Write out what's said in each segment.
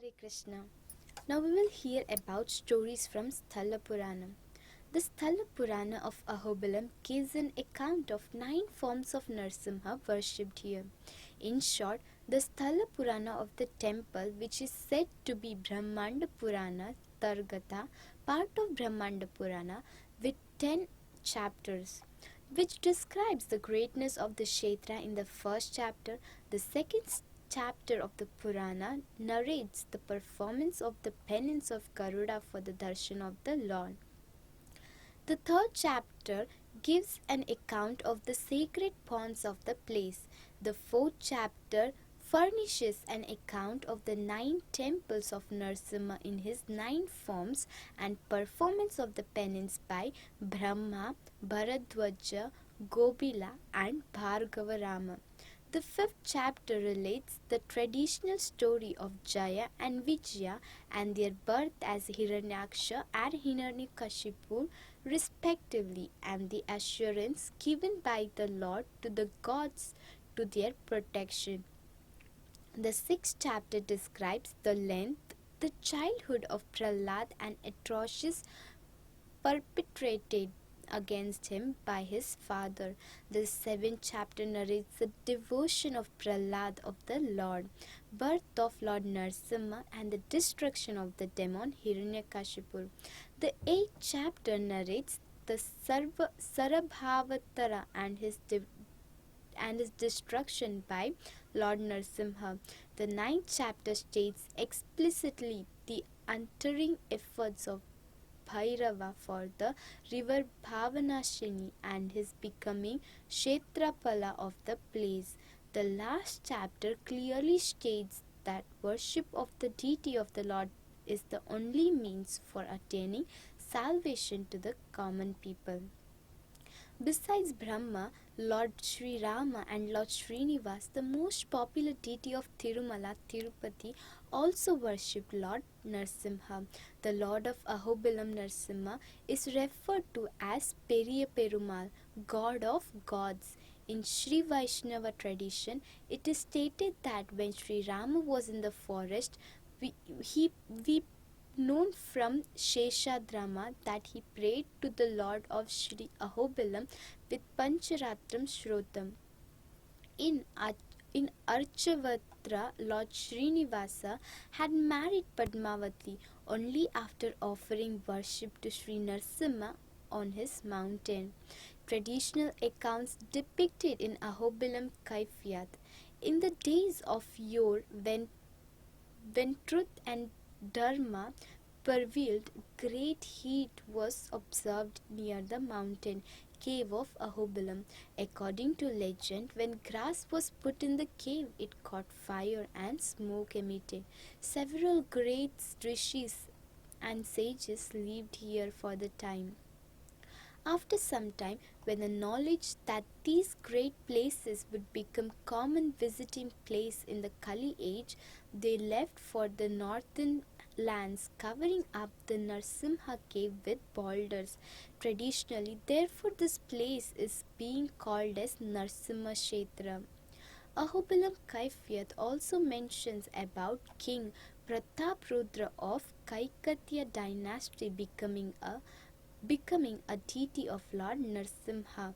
Hare Krishna. Now we will hear about stories from Sthalapurana. The Sthalapurana of Ahobilam gives an account of 9 forms of Narasimha worshipped here. In short, the Sthalapurana of the temple, which is said to be Brahmanda Puranatargata, part of Brahmanda Purana, with 10 chapters, which describes the greatness of the Kshetra in the first chapter. The second chapter of the Purana narrates the performance of the penance of Garuda for the darshana of the Lord. The third chapter gives an account of the sacred ponds of the place. The fourth chapter furnishes an account of the 9 temples of Narasimha in his 9 forms and performance of the penance by Bramha, Bharadvaja, Gobhila and Bhargava Rama. The 5th chapter relates the traditional story of Jaya and Vijaya and their birth as Hiranyaksha and Hiranyakasipu respectively, and the assurance given by the Lord to the gods to their protection. The 6th chapter describes the length, the childhood of Prahlada and atrocities perpetrated against him by his father. The 7th chapter narrates the devotion of Prahlada of the Lord, birth of Lord Narasimha and the destruction of the demon Hiranyakasipu. The 8th chapter narrates the Sarabhavatara and his destruction by Lord Narasimha. The 9th chapter states explicitly the untiring efforts of Bhairava for the river Bhavanasini and his becoming Kshetrapala of the place. The last chapter clearly states that worship of the deity of the Lord is the only means for attaining salvation to the common people. Besides Brahma, Lord Sri Rama and Lord Srinivas, the most popular deity of Tirumala, Tirupati, also worshipped Lord Narasimha. The Lord of Ahobilam Narasimha is referred to as Periya Perumal, God of gods. In Sri Vaishnava tradition, it is stated that when Sri Rama was in the forest, we known from Sheshadrama that he prayed to the Lord of Sri Ahobilam with Pancharatram Shrotam. In Archavatra, Lord Srinivasa had married Padmavati only after offering worship to Sri Narasimha on his mountain. Traditional accounts depicted in Ahobilam Kaifiyat. In the days of yore, when truth and dharma prevailed, great heat was observed near the mountain cave of Ahobilam. According to legend, when grass was put in the cave, it caught fire and smoke emitted. Several great rishis and sages lived here for the time. After some time, when the knowledge that these great places would become common visiting place in the Kali age, they left for the northern lands, covering up the Narasimha cave with boulders. Traditionally, therefore, this place is being called as Narasimha Kshetra. Ahobilam Kaifiyat also mentions about King Prataprudra of Kaikatya dynasty becoming a deity of Lord Narasimha.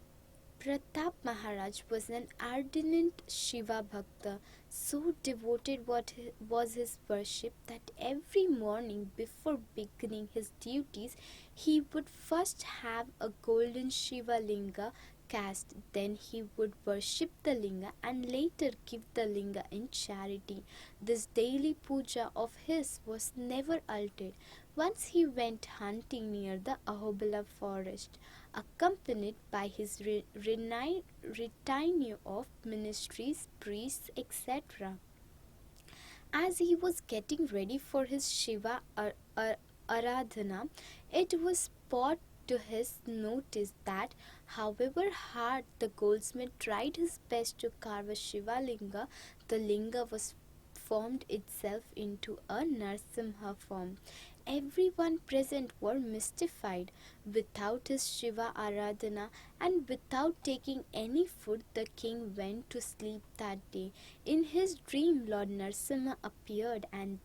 Pratap Maharaj was an ardent Shiva Bhakta. So devoted was his worship that every morning before beginning his duties, he would first have a golden Shiva Linga cast, then he would worship the Linga and later give the Linga in charity. This daily puja of his was never altered. Once he went hunting near the Ahobilam forest, accompanied by his retinue of ministries, priests, etc. As he was getting ready for his Shiva Aradhana, it was brought to his notice that, however hard the goldsmith tried his best to carve a Shiva Linga, the Linga was formed itself into a Narasimha form. Everyone present were mystified. Without his Shiva Aradhana and without taking any food, the king went to sleep that day. In his dream, Lord Narasimha appeared and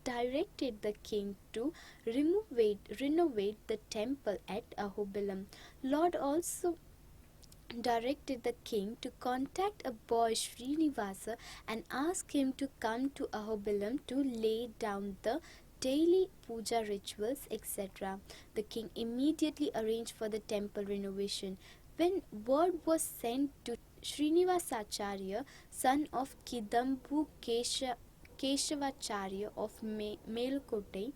directed the king to renovate the temple at Ahobilam. Lord also directed the king to contact a boy Srinivasa and ask him to come to Ahobilam to lay down the daily puja rituals, etc. The king immediately arranged for the temple renovation. When word was sent to Srinivasacharya, son of Kidambu Keshavacharya of Melkote,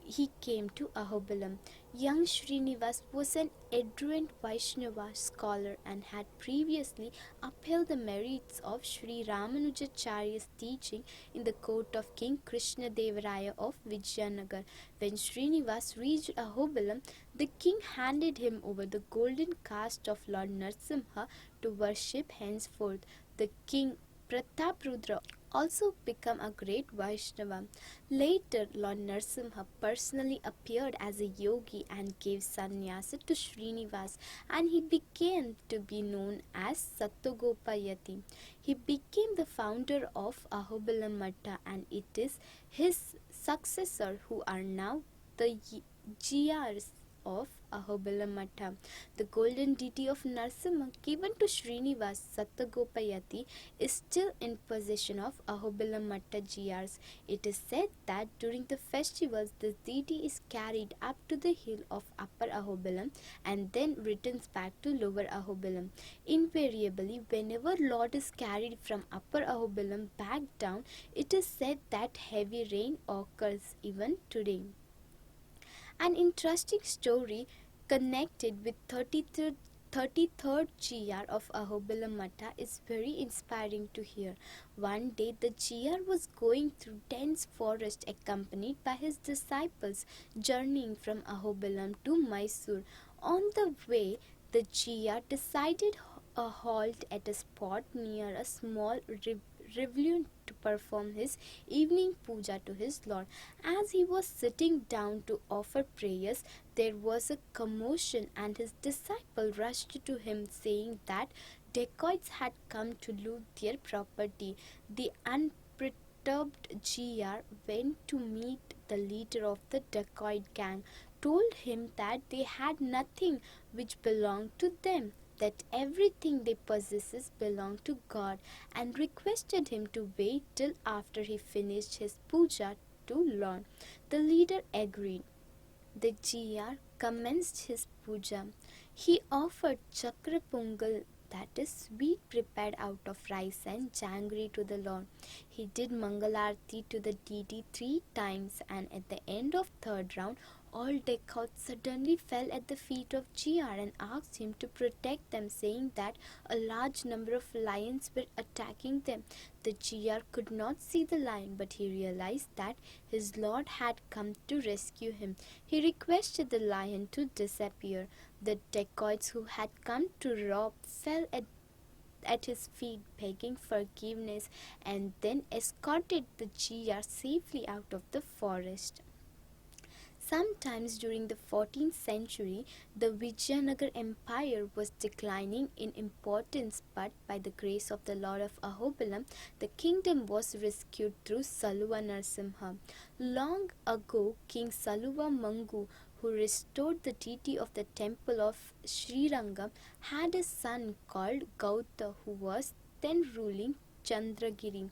he came to Ahobilam. Young Srinivas was an erudite Vaishnava scholar and had previously upheld the merits of Sri Ramanujacharya's teaching in the court of King Krishnadevaraya of Vijayanagar. When Srinivas reached Ahobilam, the king handed him over the golden cast of Lord Narasimha to worship henceforth. The king Prataprudra also became a great Vaishnava. Later, Lord Narasimha personally appeared as a yogi and gave sannyasa to Srinivas, and he began to be known as Satyagopayati. He became the founder of Ahobilam Matta, and it is his successor who are now the Jiyas of Ahobilam Matta. The golden deity of Narasimha given to Srinivas Satyagopayati is still in possession of Ahobilam Matta Jiyars. It is said that during the festivals, this deity is carried up to the hill of Upper Ahobilam and then returns back to Lower Ahobilam. Invariably, whenever Lord is carried from Upper Ahobilam back down, it is said that heavy rain occurs even today. An interesting story connected with 33rd GR of Ahobilam Matta is very inspiring to hear. One day the GR was going through dense forest accompanied by his disciples journeying from Ahobilam to Mysore. On the way, the GR decided a halt at a spot near a small ravine to perform his evening puja to his Lord. As he was sitting down to offer prayers, there was a commotion, and his disciple rushed to him, saying that dacoits had come to loot their property. The unperturbed GR went to meet the leader of the dacoit gang, told him that they had nothing which belonged to them, that everything they possess belonged to God, and requested him to wait till after he finished his puja to Lord. The leader agreed. The GR commenced his puja. He offered chakra pongal, that is sweet prepared out of rice and jangri, to the Lord. He did mangalarti to the deity 3 times, and at the end of third round, all dacoits suddenly fell at the feet of GR and asked him to protect them, saying that a large number of lions were attacking them. The GR could not see the lion, but he realized that his lord had come to rescue him. He requested the lion to disappear. The dacoits who had come to rob fell at his feet, begging forgiveness, and then escorted the GR safely out of the forest. Sometimes during the 14th century, the Vijayanagar Empire was declining in importance, but by the grace of the Lord of Ahobilam, the kingdom was rescued through Saluva Narasimha. Long ago, King Saluva Mangu, who restored the deity of the temple of Srirangam, had a son called Gauta, who was then ruling Chandragiri.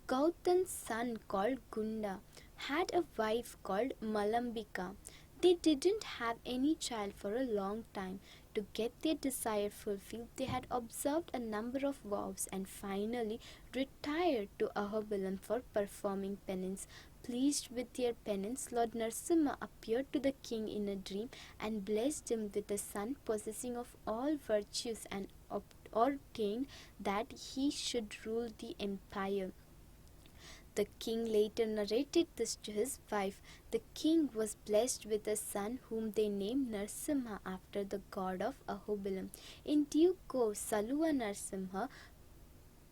Gautam's son, called Gunda, had a wife called Malambika. They didn't have any child for a long time. To get their desire fulfilled, they had observed a number of vows and finally retired to Ahobilam for performing penance. Pleased with their penance, Lord Narasimha appeared to the king in a dream and blessed him with a son possessing of all virtues, and ordained that he should rule the empire. The king later narrated this to his wife. The king was blessed with a son whom they named Narasimha after the god of Ahobilam. In due course, Saluva Narasimha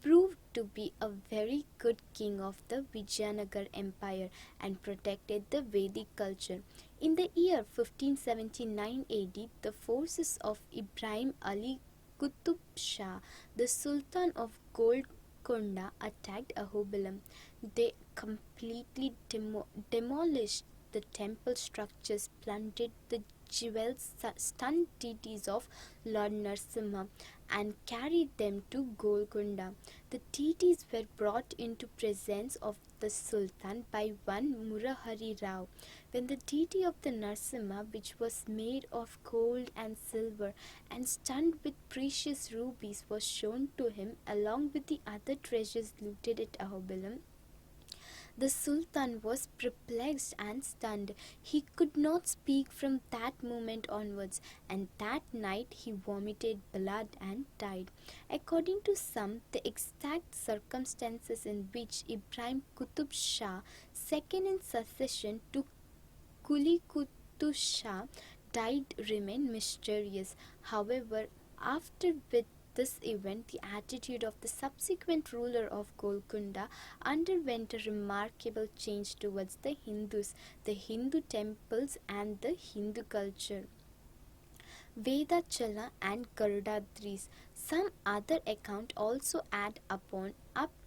proved to be a very good king of the Vijayanagar Empire and protected the Vedic culture. In the year 1579 AD, the forces of Ibrahim Ali Qutub Shah, the Sultan of Golconda attacked Ahobilam. They completely demolished the temple structures, plundered the jewels, stunned deities of Lord Narasimha, and carried them to Golconda. The deities were brought into presence of the Sultan by one Murahari Rao. When the deity of the Narasimha, which was made of gold and silver and studded with precious rubies, was shown to him along with the other treasures looted at Ahobilam, the Sultan was perplexed and stunned. He could not speak from that moment onwards, and that night he vomited blood and died. According to some, the exact circumstances in which Ibrahim Qutub Shah, second in succession to Kuli Qutub Shah, died remain mysterious. However, after with this event, the attitude of the subsequent ruler of Golconda underwent a remarkable change towards the Hindus, the Hindu temples, and the Hindu culture. Vedachala and Garudadris. Some other account also add up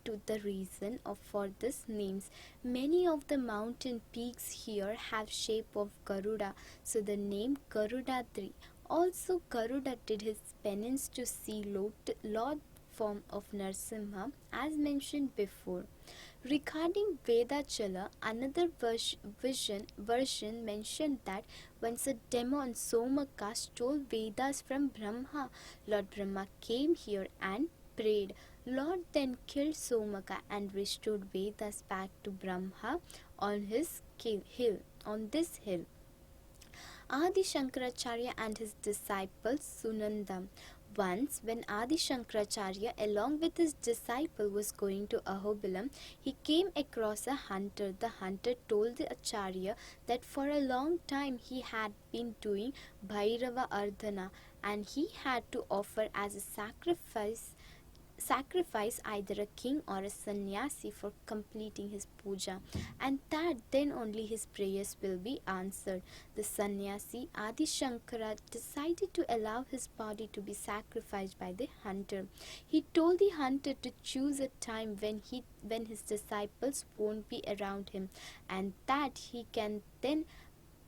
to the reason for these names. Many of the mountain peaks here have shape of Garuda, so the name Garudadri. Also, Garuda did his penance to see Lord form of Narasimha, as mentioned before. Regarding Vedachala, another version mentioned that once a demon Somaka stole Vedas from Brahma. Lord Brahma came here and prayed. Lord then killed Somaka and restored Vedas back to Brahma on this hill. Adi Shankaracharya and his disciple Sunanda. Once, when Adi Shankaracharya, along with his disciple, was going to Ahobilam, he came across a hunter. The hunter told the Acharya that for a long time he had been doing Bhairava Ardhana, and he had to offer as a sacrifice either a king or a sannyasi for completing his puja, and that then only his prayers will be answered. The sannyasi Adi Shankara decided to allow his body to be sacrificed by the hunter. He told the hunter to choose a time when his disciples won't be around him, and that he can then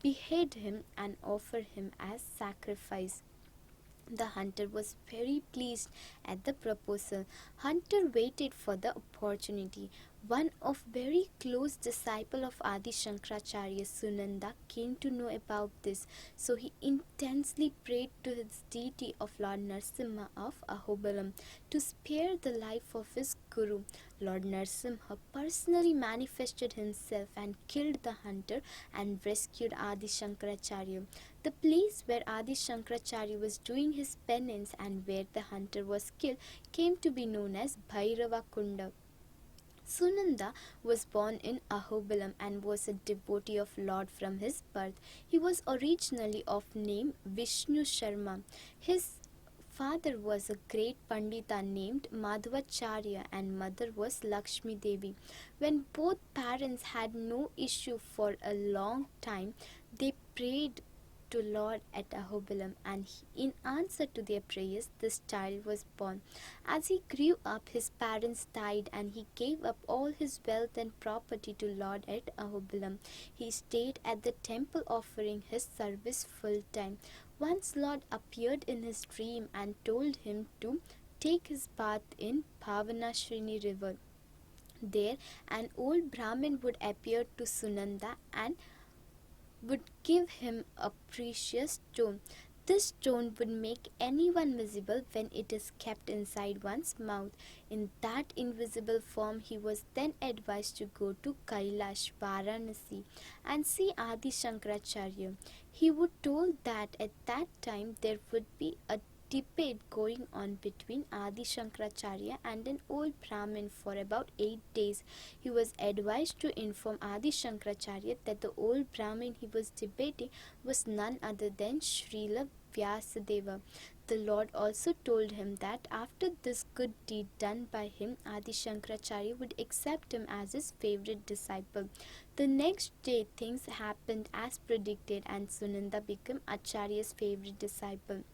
behead him and offer him as sacrifice. The hunter was very pleased at the proposal. Hunter waited for the opportunity. One of very close disciple of Adi Shankaracharya, Sunanda, came to know about this, so he intensely prayed to his deity of Lord Narasimha of Ahobilam to spare the life of his guru. Lord Narasimha personally manifested himself and killed the hunter and rescued Adi Shankaracharya. The place where Adi Shankaracharya was doing his penance and where the hunter was killed came to be known as Bhairava Kunda. Sunanda was born in Ahobilam and was a devotee of Lord from his birth. He was originally of name Vishnu Sharma. His father was a great Pandita named Madhvacharya and mother was Lakshmi Devi. When both parents had no issue for a long time, they prayed to Lord at Ahobilam, and in answer to their prayers, this child was born. As he grew up, his parents died, and he gave up all his wealth and property to Lord at Ahobilam. He stayed at the temple offering his service full time. Once Lord appeared in his dream and told him to take his bath in Bhavanasini river. There, an old Brahmin would appear to Sunanda and would give him a precious stone. This stone would make anyone visible when it is kept inside one's mouth. In that invisible form, he was then advised to go to Kailash, Varanasi, and see Adi Shankaracharya. He was told that at that time there would be a debate going on between Adi Shankaracharya and an old Brahmin for about 8 days. He was advised to inform Adi Shankaracharya that the old Brahmin he was debating was none other than Srila Vyasadeva. The Lord also told him that after this good deed done by him, Adi Shankaracharya would accept him as his favorite disciple. The next day, things happened as predicted, and Sunanda became Acharya's favorite disciple.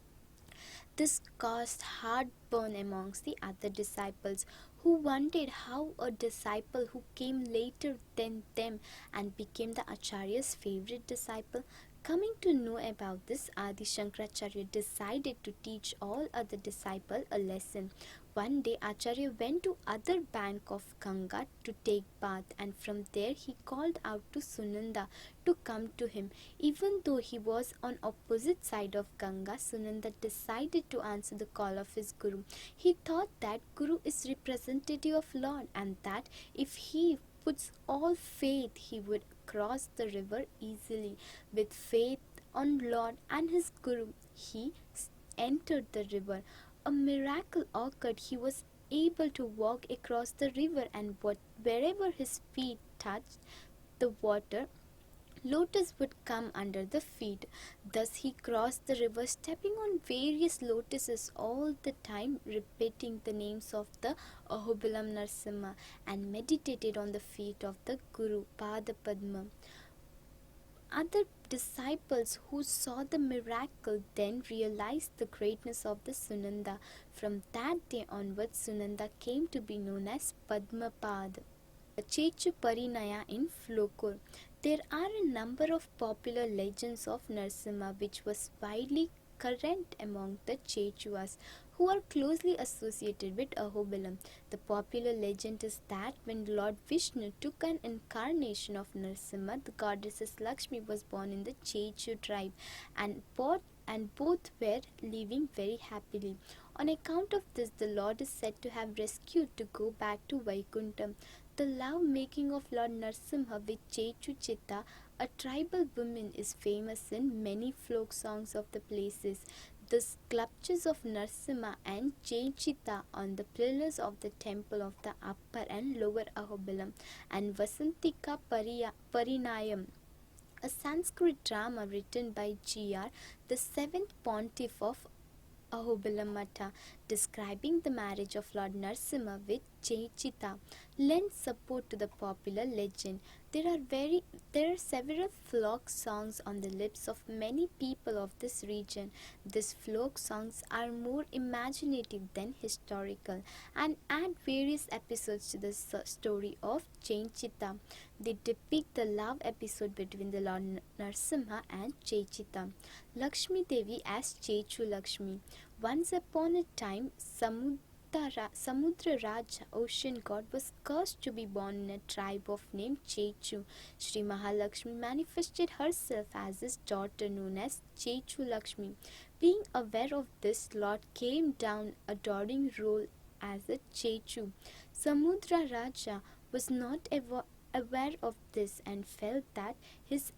This caused heartburn amongst the other disciples, who wondered how a disciple who came later than them and became the Acharya's favorite disciple. Coming to know about this, Adi Shankaracharya decided to teach all other disciples a lesson. One day Acharya went to other bank of Ganga to take bath, and from there he called out to Sunanda to come to him. Even though he was on opposite side of Ganga, Sunanda decided to answer the call of his Guru. He thought that Guru is representative of Lord, and that if he puts all faith, he would cross the river easily. With faith on Lord and his Guru, he entered the river. A miracle occurred. He was able to walk across the river, and wherever his feet touched the water, lotus would come under the feet. Thus he crossed the river, stepping on various lotuses all the time, repeating the names of the Ahobilam Narasimha, and meditated on the feet of the Guru Pada Padma. Other disciples who saw the miracle then realized the greatness of the Sunanda. From that day onwards, Sunanda came to be known as Padmapad. Chechu Parinaya in Flokur. There are a number of popular legends of Narasimha which was widely current among the Chechuas, who are closely associated with Ahobilam. The popular legend is that when Lord Vishnu took an incarnation of Narasimha, the goddess Lakshmi was born in the Chechu tribe, and both were living very happily. On account of this, the Lord is said to have rescued to go back to Vaikuntham. The love making of Lord Narasimha with Chechu Chitta, a tribal woman, is famous in many folk songs of the places. The sculptures of Narasimha and Chechita on the pillars of the temple of the Upper and Lower Ahobilam, and Vasantika Parinayam, a Sanskrit drama written by G.R., the seventh pontiff of Ahobilam, describing the marriage of Lord Narasimha with Chechita, lends support to the popular legend. There are several folk songs on the lips of many people of this region. These folk songs are more imaginative than historical and add various episodes to the story of Chechita. They depict the love episode between the Lord Narasimha and Chechita. Lakshmi Devi as Chechu Lakshmi. Once upon a time, Samudra Raja, ocean god, was cursed to be born in a tribe of named Chechu. Sri Mahalakshmi manifested herself as his daughter known as Chechu Lakshmi. Being aware of this, Lord came down adoring role as a Chechu. Samudra Raja was not aware of this and felt that his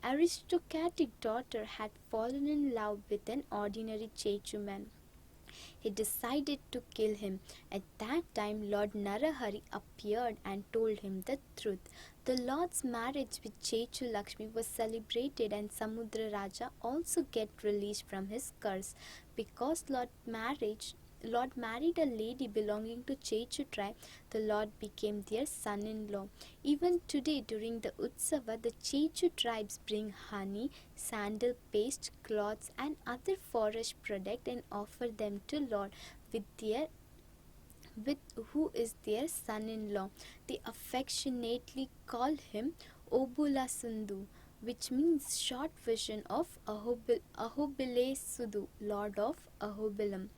aristocratic daughter had fallen in love with an ordinary Chechu man. He decided to kill him. At that time, Lord Narahari appeared and told him the truth. The Lord's marriage with Chechu Lakshmi was celebrated, and Samudra Raja also get released from his curse. Because Lord married a lady belonging to Chechu tribe, the Lord became their son-in-law. Even today, during the Utsava, the Chechu tribes bring honey, sandal paste, cloths, and other forest products and offer them to Lord with who is their son-in-law. They affectionately call him Obula Sundhu, which means short version of Ahobile Sudhu, Lord of Ahobilam.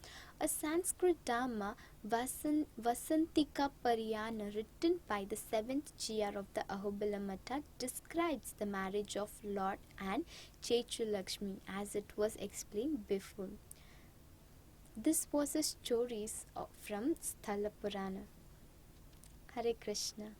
A Sanskrit drama, Vasantika Parinayam, written by the seventh GR of the Ahobilamata, describes the marriage of Lord and Chechu Lakshmi as it was explained before. This was a story from Sthalapurana. Hare Krishna.